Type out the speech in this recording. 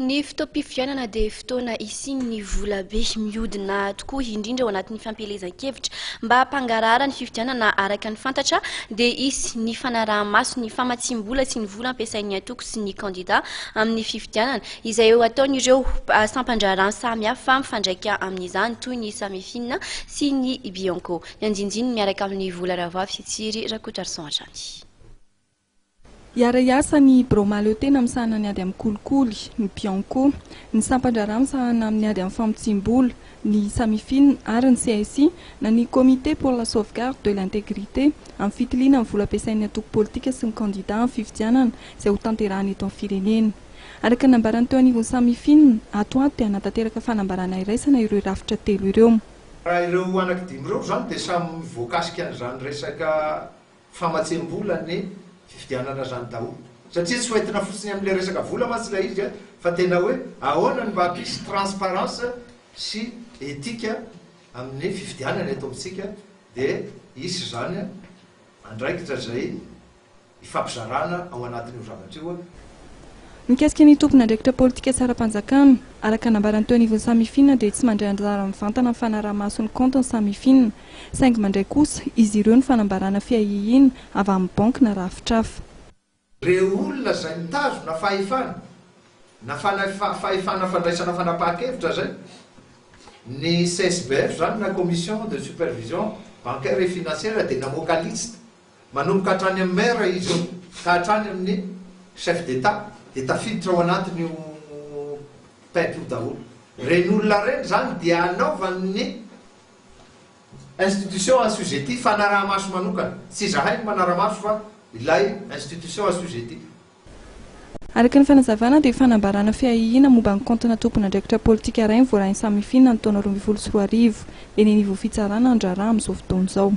Ny fotoam-pifidianana dia fotoana isian'ny vola be mihodina tokoa indrindra ao anatin'ny fampielezan-kevitra mba hampangarahara ny fifidianana araka ny fantatra dia hisy ny fanaraha-maso ny famatsiam-bola sy ny vola ampiasan'ny antoko sy ny kandida amin'ny fifidianana izay eo ataon'ireo sampandrarany samihafa mifandraika amin'izany toy ny samifina sy ny bianco ny anjinjiny miaraka amin'ny vola ravavy sy tsiry rakotrarson hatrany. Iara-iasa ny bromaleo tena misahana ny ady amin'ny kolikoly, ny bianco, ny sampandrara misahana amin'ny ady amin'ny famatsiam-bola, ny samifina ary ny hisy na ny comité pour la sauvegarde de l'intégrité amin'ny fitiliana amin'ny vola ampiasain'ny antoko politika sy ny kandida amin'ny fifidianana izay ho tanterahana eto amin'ny firenena. Araka ny nambarany teo anivon'ny samifina, ato ato dia hanatanteraka fanambarana iraisana ireo rafitra telo ireo. Raha ireo anankidimy ireo zany dia samy voakasika an'izany resaka famatsiam-bola ny fifidianana zany daholo satria tsy hoentina fotsiny amin'ilay resaka vola mantsy ilay izy fa tena hoe ahoana ny mba hampisy transparence sy etika amin'ny fifidianana eto amintsika dia hisy zany andraikitra zay ifampizarana ao anatin'io zavatra io. Mikasika ny tompon'andraikitra politika sara-panjakana araka nambarany teo anivon'ny samifina dia tsy mandray anjara mivantana amin'ny fanaraha-maso ny compte ny samifina saingy mandray kosa izy ireo ny fanambarana fiahihina avy amin'ny banky na rafitrafa. Reo olona zay mitazona fahefana na fahefana fandraisana fanapahan-kevitra zay ny CSBF zany na commission de supervision bancaire et financière dia namoaka lista manomboka hatrany amin'ny maire izy ka hatrany amin'ny chef d'état dia tafiditra ao anatin'io paipy io daholo. Reny olona reny zany dia anaovan'ny institution assujetti fanaraha-maso manokana tsy zahay ny manara-maso fa ilay institution assujetti. Araka ny fanazavana dia fanambarana fiahihina momba ny compte-na tompon'andraikitra politika iray ny voarahin'ny samifina ny taona 2024 eny anivon'ny fitsarana andraraha amin'izao fotoana izao.